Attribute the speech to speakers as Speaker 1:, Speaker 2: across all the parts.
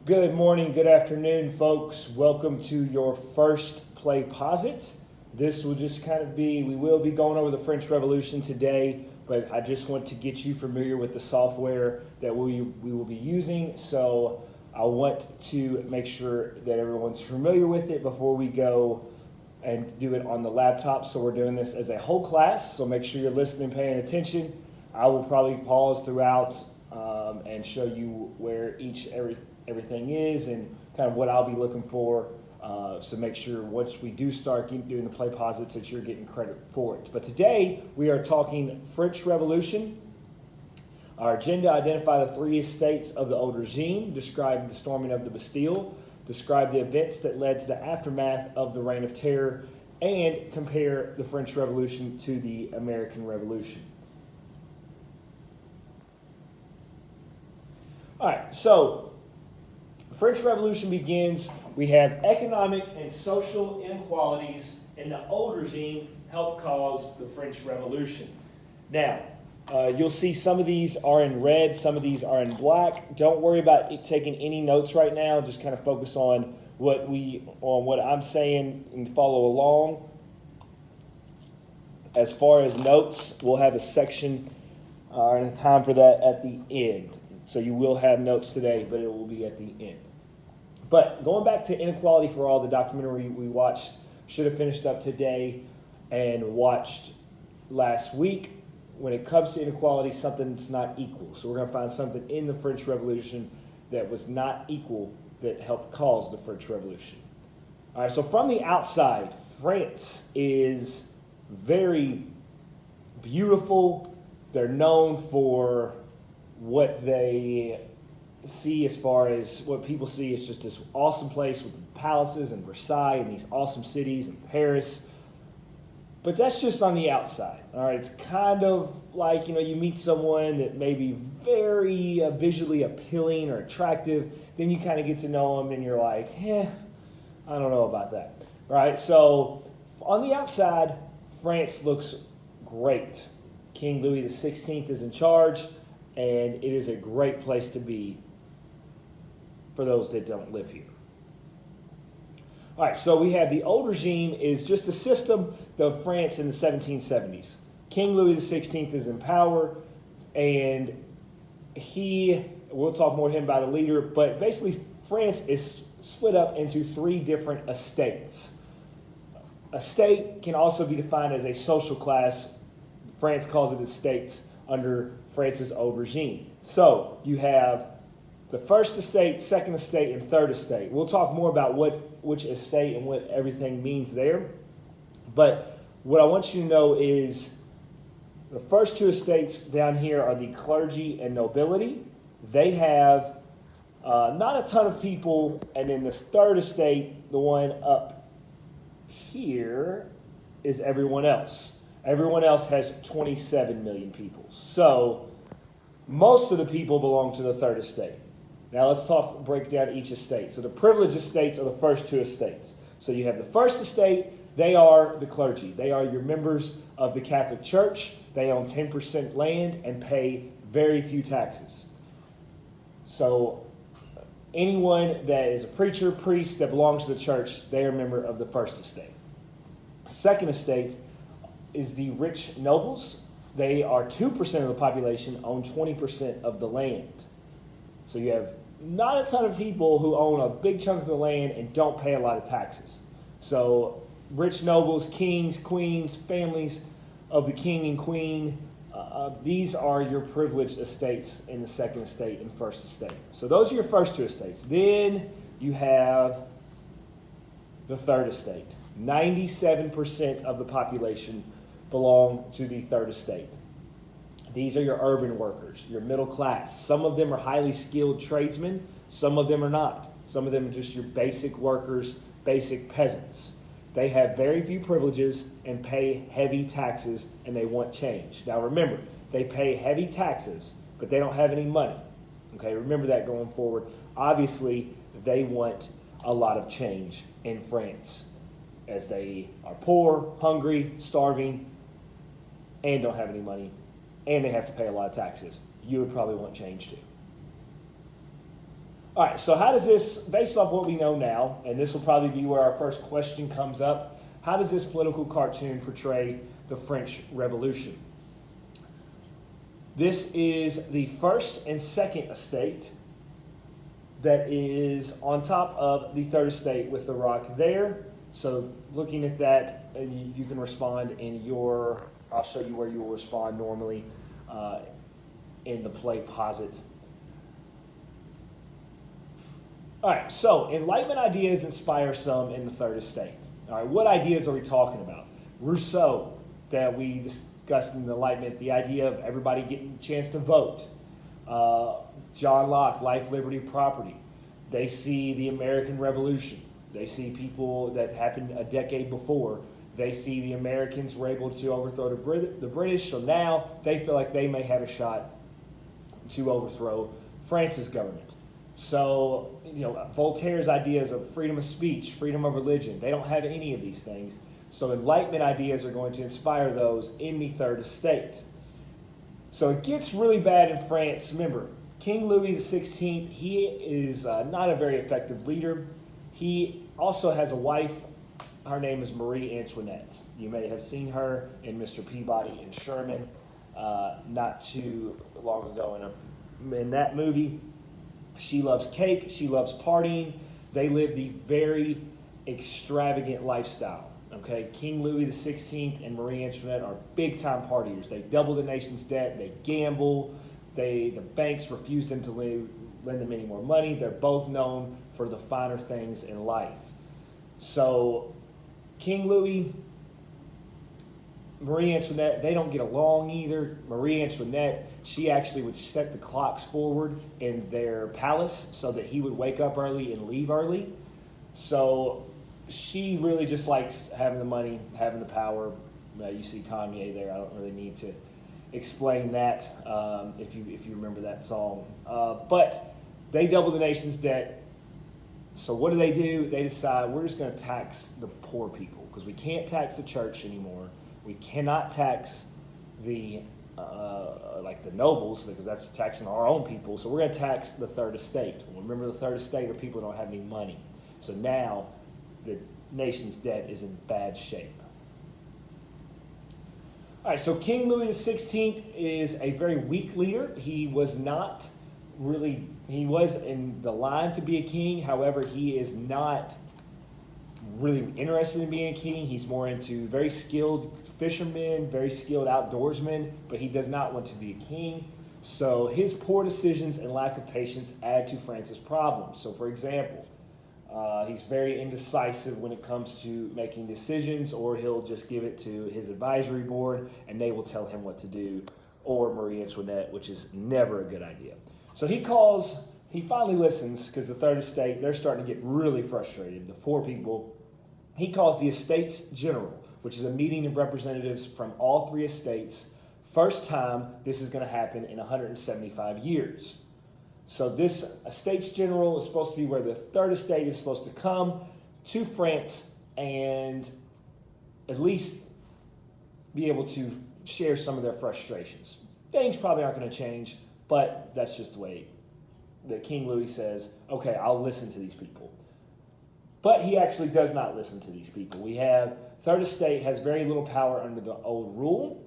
Speaker 1: Good morning, good afternoon, folks. Welcome to your first Playposit. This will just kind of be, we will be going over the French Revolution today, but I just want to get you familiar with the software that we will be using. So I want to make sure that everyone's familiar with it before we go and do it on the laptop. So we're doing this as a whole class, so make sure you're listening, paying attention. I will probably pause throughout and show you where everything is and kind of what I'll be looking for. So make sure once we do start doing the Playposits that you're getting credit for it. But today we are talking French Revolution. Our agenda: identify the three estates of the old regime, describe the storming of the Bastille, describe the events that led to the aftermath of the Reign of Terror, and compare the French Revolution to the American Revolution. All right, so the French Revolution begins. We have economic and social inequalities in the old regime helped cause the French Revolution. Now, you'll see some of these are in red, some of these are in black. Don't worry about taking any notes right now. Just kind of focus on what I'm saying and follow along. As far as notes, we'll have a section and a time for that at the end. So you will have notes today, but it will be at the end. But going back to Inequality for All, the documentary we watched, should have finished up today and watched last week. When it comes to inequality, something that's not equal. So we're going to find something in the French Revolution that was not equal that helped cause the French Revolution. All right, so from the outside, France is very beautiful. They're known for what they see, as far as what people see is just this awesome place with palaces and Versailles and these awesome cities and Paris. But that's just on the outside. All right, it's kind of like, you meet someone that may be very visually appealing or attractive, then you kind of get to know them and you're like, I don't know about that. All right, so on the outside, France looks great. King Louis XVI is in charge, and it is a great place to be for those that don't live here. All right, so we have the old regime is just a system of France in the 1770s. King Louis XVI is in power, and we'll talk more to him about a leader, but basically France is split up into three different estates. A state can also be defined as a social class. France calls it estates under France's old regime. So you have the first estate, second estate, and third estate. We'll talk more about which estate and what everything means there. But what I want you to know is the first two estates down here are the clergy and nobility. They have not a ton of people. And then this third estate, the one up here, is everyone else. Everyone else has 27 million people. So most of the people belong to the third estate. Now let's break down each estate. So the privileged estates are the first two estates. So you have the first estate, they are the clergy. They are your members of the Catholic Church. They own 10% land and pay very few taxes. So anyone that is a preacher, priest that belongs to the church, they are a member of the first estate. Second estate is the rich nobles. They are 2% of the population, own 20% of the land. So you have not a ton of people who own a big chunk of the land and don't pay a lot of taxes. So rich nobles, kings, queens, families of the king and queen, these are your privileged estates in the second estate and first estate. So those are your first two estates. Then you have the third estate. 97% of the population belong to the third estate. These are your urban workers, your middle class. Some of them are highly skilled tradesmen. Some of them are not. Some of them are just your basic workers, basic peasants. They have very few privileges and pay heavy taxes, and they want change. Now remember, they pay heavy taxes, but they don't have any money. Okay, remember that going forward. Obviously, they want a lot of change in France, as they are poor, hungry, starving, and don't have any money, and they have to pay a lot of taxes. You would probably want change too. All right, so how does this, based off what we know now, and this will probably be where our first question comes up, how does this political cartoon portray the French Revolution? This is the first and second estate that is on top of the third estate with the rock there. So looking at that, you can respond in your, I'll show you where you will respond normally in the play posit. All right, so Enlightenment ideas inspire some in the third estate. All right, what ideas are we talking about? Rousseau, that we discussed in the Enlightenment, the idea of everybody getting a chance to vote. John Locke, life, liberty, property. They see the American Revolution. They see people that happened a decade before. They see the Americans were able to overthrow the British, so now they feel like they may have a shot to overthrow France's government. So, Voltaire's ideas of freedom of speech, freedom of religion, they don't have any of these things. So Enlightenment ideas are going to inspire those in the third estate. So it gets really bad in France. Remember, King Louis XVI, he is not a very effective leader. He also has a wife. Her name is Marie Antoinette. You may have seen her in Mr. Peabody and Sherman not too long ago in that movie. She loves cake. She loves partying. They live the very extravagant lifestyle. Okay, King Louis XVI and Marie Antoinette are big-time partiers. They double the nation's debt. They gamble. The banks refuse them to lend them any more money. They're both known for the finer things in life. So King Louis, Marie Antoinette, they don't get along either. Marie Antoinette, she actually would set the clocks forward in their palace so that he would wake up early and leave early. So she really just likes having the money, having the power. You see Kanye there. I don't really need to explain that if you remember that song. But they double the nation's debt. So what do? They decide we're just going to tax the poor people because we can't tax the church anymore. We cannot tax the like the nobles because that's taxing our own people. So we're going to tax the third estate. Well, remember, the third estate are people who don't have any money. So now the nation's debt is in bad shape. All right, so King Louis XVI is a very weak leader. He was not really, he was in the line to be a king. However, he is not really interested in being a king. He's more into very skilled fishermen, very skilled outdoorsmen, but he does not want to be a king. So his poor decisions and lack of patience add to France's problems. So for example, he's very indecisive when it comes to making decisions, or he'll just give it to his advisory board and they will tell him what to do, or Marie Antoinette, which is never a good idea. So he finally listens because the third estate, they're starting to get really frustrated, the four people. He calls the Estates General, which is a meeting of representatives from all three estates. First time this is going to happen in 175 years. So this Estates General is supposed to be where the third estate is supposed to come to France and at least be able to share some of their frustrations. Things probably aren't going to change, but that's just the way that King Louis says, okay, I'll listen to these people. But he actually does not listen to these people. We have third estate has very little power under the old rule,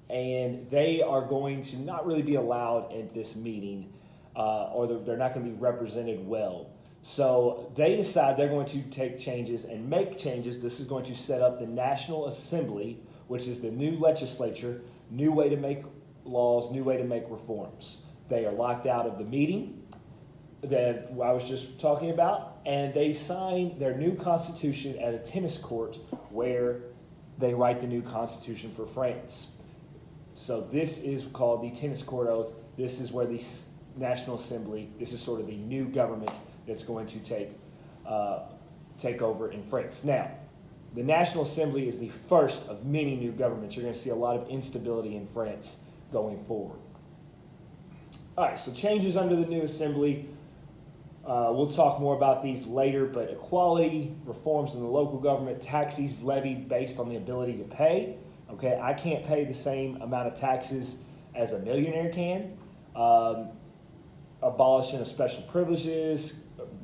Speaker 1: and they are going to not really be allowed at this meeting, or they're not going to be represented well. So they decide they're going to take changes and make changes. This is going to set up the National Assembly, which is the new legislature, new way to make laws, new way to make reforms. They are locked out of the meeting that I was just talking about, and they sign their new constitution at a tennis court where they write the new constitution for France. So this is called the tennis court oath. This is where the National Assembly, this is sort of the new government that's going to take over in France. Now, the National Assembly is the first of many new governments. You're going to see a lot of instability in France going forward. All right, so changes under the new assembly. We'll talk more about these later, but equality, reforms in the local government, taxes levied based on the ability to pay. Okay, I can't pay the same amount of taxes as a millionaire can. A abolition of special privileges,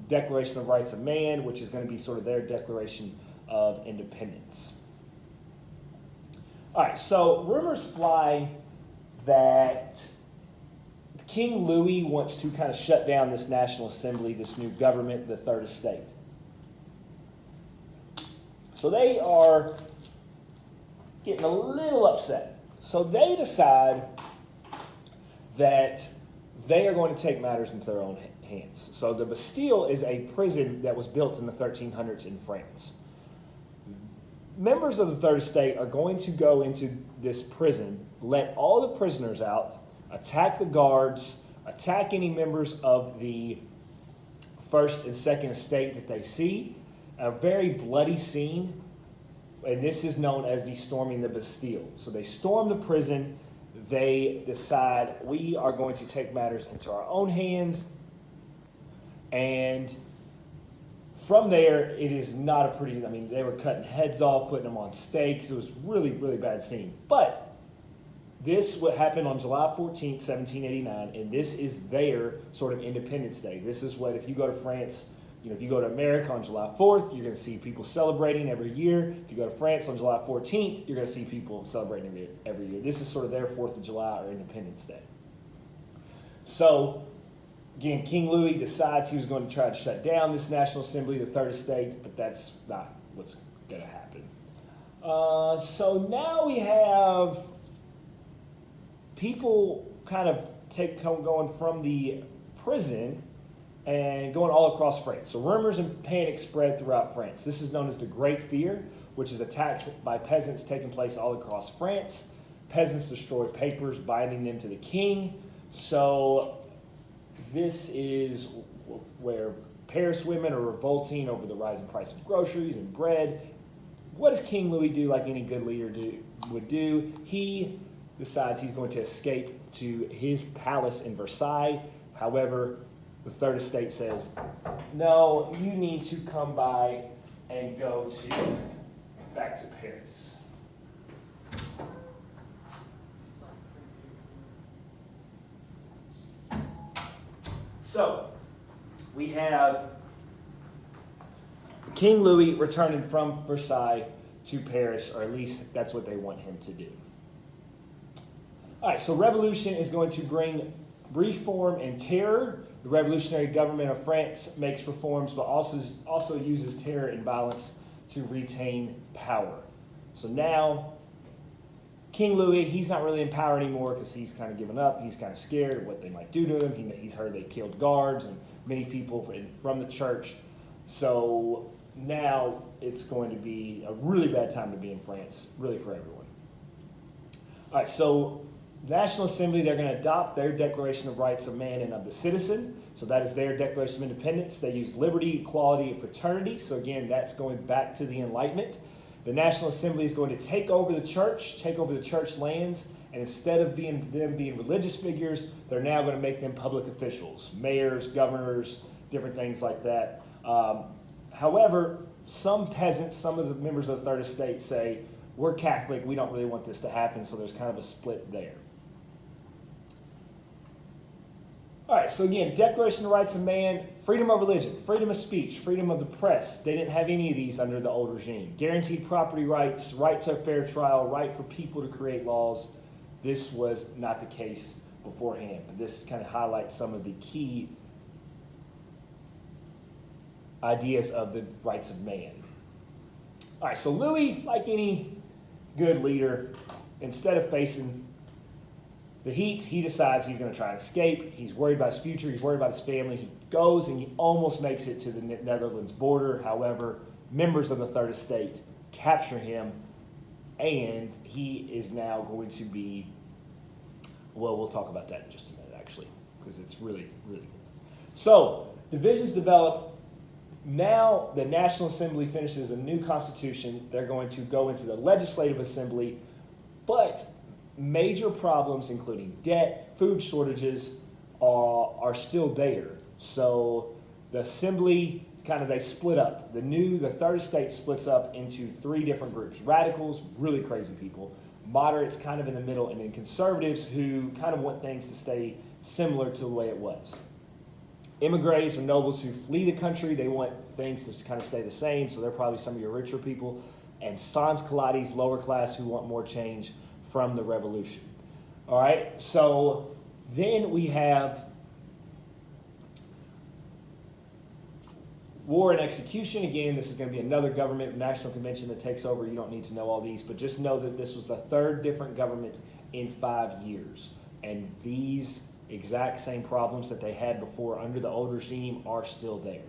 Speaker 1: Declaration of Rights of Man, which is going to be sort of their Declaration of Independence. All right, so rumors fly that King Louis wants to kind of shut down this National Assembly, this new government, the Third Estate. So they are getting a little upset. So they decide that they are going to take matters into their own hands. So the Bastille is a prison that was built in the 1300s in France. Members of the Third Estate are going to go into this prison, let all the prisoners out, attack the guards, attack any members of the First and Second Estate that they see. A very bloody scene, and this is known as the storming the Bastille. So they storm the prison. They decide, we are going to take matters into our own hands. And from there, it is not a pretty, they were cutting heads off, putting them on stakes. It was really, really bad scene. But this what happened on July 14th, 1789, and this is their sort of Independence Day. This is what, if you go to France, if you go to America on July 4th, you're going to see people celebrating every year. If you go to France on July 14th, you're going to see people celebrating every year. This is sort of their 4th of July or Independence Day. So, again, King Louis decides he was going to try to shut down this National Assembly, the Third Estate, but that's not what's going to happen. So now we have people kind of going from the prison and going all across France. So rumors and panic spread throughout France. This is known as the Great Fear, which is attacks by peasants taking place all across France. Peasants destroyed papers binding them to the king. So this is where Paris women are revolting over the rising price of groceries and bread. What does King Louis do like any good leader would do? He decides he's going to escape to his palace in Versailles. However, the Third Estate says, no, you need to come by and go back to Paris. So, we have King Louis returning from Versailles to Paris, or at least that's what they want him to do. All right, so revolution is going to bring reform and terror. The revolutionary government of France makes reforms, but also uses terror and violence to retain power. So now, King Louis, he's not really in power anymore because he's kind of given up. He's kind of scared of what they might do to him. He's heard they killed guards and many people from the church. So now it's going to be a really bad time to be in France, really for everyone. All right, so National Assembly, they're going to adopt their Declaration of Rights of Man and of the Citizen. So that is their Declaration of Independence. They use liberty, equality, and fraternity. So again, that's going back to the Enlightenment. The National Assembly is going to take over the church lands, and instead of them being religious figures, they're now going to make them public officials, mayors, governors, different things like that. However, some peasants, some of the members of the Third Estate say, we're Catholic, we don't really want this to happen, so there's kind of a split there. All right, so again, Declaration of Rights of Man, freedom of religion, freedom of speech, freedom of the press. They didn't have any of these under the old regime. Guaranteed property rights, right to a fair trial, right for people to create laws. This was not the case beforehand. But this kind of highlights some of the key ideas of the rights of man. All right, so Louis, like any good leader, instead of facing the heat, he decides he's going to try and escape. He's worried about his future. He's worried about his family. He goes and he almost makes it to the Netherlands border. However, members of the Third Estate capture him, and he is now going to be, well, we'll talk about that in just a minute, actually, because it's really, really good. So, divisions develop. Now the National Assembly finishes a new constitution. They're going to go into the Legislative Assembly, but major problems, including debt, food shortages, are still there. So the Assembly, they split up. The Third Estate splits up into three different groups. Radicals, really crazy people. Moderates, kind of in the middle. And then conservatives, who kind of want things to stay similar to the way it was. Emigres are nobles who flee the country. They want things to kind of stay the same, so they're probably some of your richer people. And sans culottes, lower class, who want more change from the revolution. All right, so then we have war and execution. Again, this is going to be another government national convention that takes over. You don't need to know all these, but just know that this was the third different government in 5 years. And these exact same problems that they had before under the old regime are still there.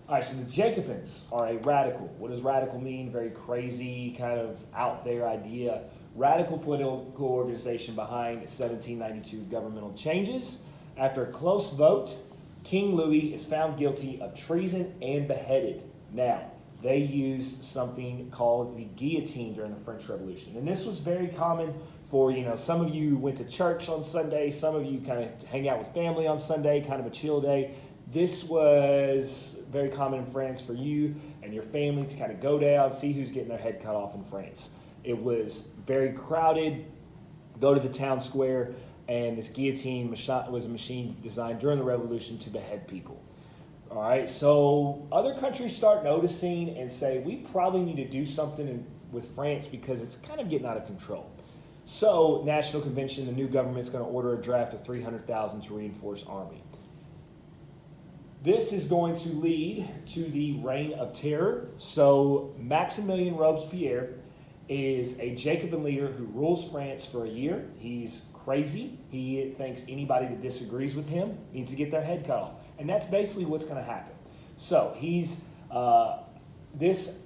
Speaker 1: All right, so the Jacobins are a radical. What does radical mean? Very crazy, kind of out there idea. Radical political organization behind 1792 governmental changes. After a close vote, King Louis is found guilty of treason and beheaded. Now, they used something called the guillotine during the French Revolution. And this was very common for, some of you went to church on Sunday, some of you kind of hang out with family on Sunday, kind of a chill day. This was very common in France for you and your family to kind of go down, see who's getting their head cut off in France. It was very crowded. Go to the town square, and this guillotine was a machine designed during the Revolution to behead people. All right, so other countries start noticing and say, we probably need to do something with France because it's kind of getting out of control. So, National Convention, the new government's going to order a draft of 300,000 to reinforce army. This is going to lead to the Reign of Terror. So, Maximilien Robespierre is a Jacobin leader who rules France for a year. He's crazy. He thinks anybody that disagrees with him needs to get their head cut off. And that's basically what's going to happen. So he's this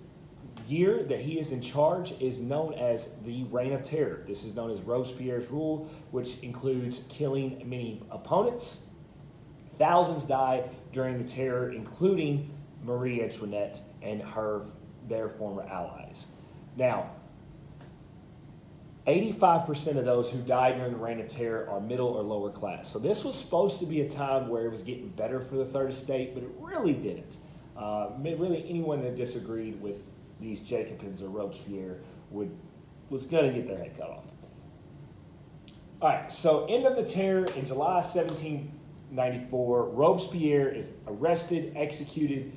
Speaker 1: year that he is in charge is known as the Reign of Terror. This is known as Robespierre's rule, which includes killing many opponents. Thousands die during the terror, including Marie Antoinette and their former allies. Now, 85% of those who died during the Reign of Terror are middle or lower class. So this was supposed to be a time where it was getting better for the Third Estate, but it really didn't. Really, anyone that disagreed with these Jacobins or Robespierre was going to get their head cut off. All right, so end of the terror in July 1794. Robespierre is arrested, executed.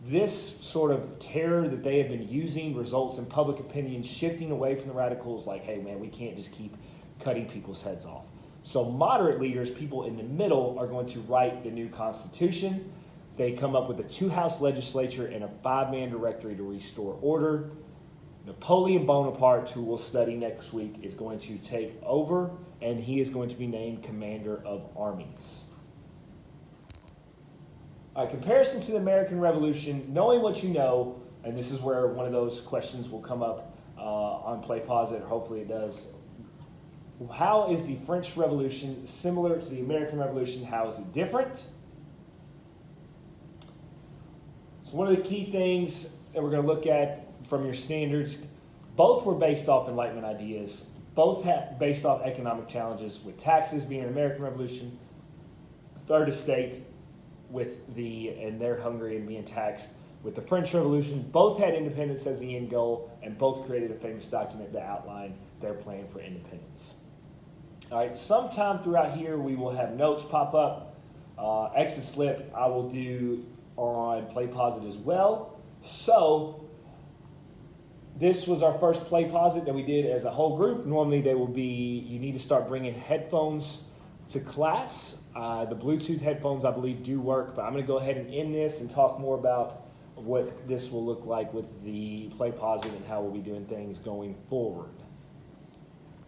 Speaker 1: This sort of terror that they have been using results in public opinion shifting away from the radicals like, hey, man, we can't just keep cutting people's heads off. So moderate leaders, people in the middle, are going to write the new Constitution. They come up with a 2-house legislature and a 5-man directory to restore order. Napoleon Bonaparte, who we'll study next week, is going to take over, and he is going to be named commander of armies. All right, comparison to the American Revolution, knowing what you know, and this is where one of those questions will come up on Play Pause It, or hopefully it does. How is the French Revolution similar to the American Revolution? How is it different? So one of the key things that we're going to look at from your standards, both were based off Enlightenment ideas, both based off economic challenges, with taxes being an American Revolution, Third Estate and their Hungary and being taxed with the French Revolution. Both had independence as the end goal, and both created a famous document that outlined their plan for independence. All right, sometime throughout here we will have notes pop up. Exit slip I will do on Play Pause It as well. So this was our first Play Pause It that we did as a whole group. Normally you need to start bringing headphones to class. The Bluetooth headphones, I believe, do work, but I'm going to go ahead and end this and talk more about what this will look like with the Play Pause It and how we'll be doing things going forward.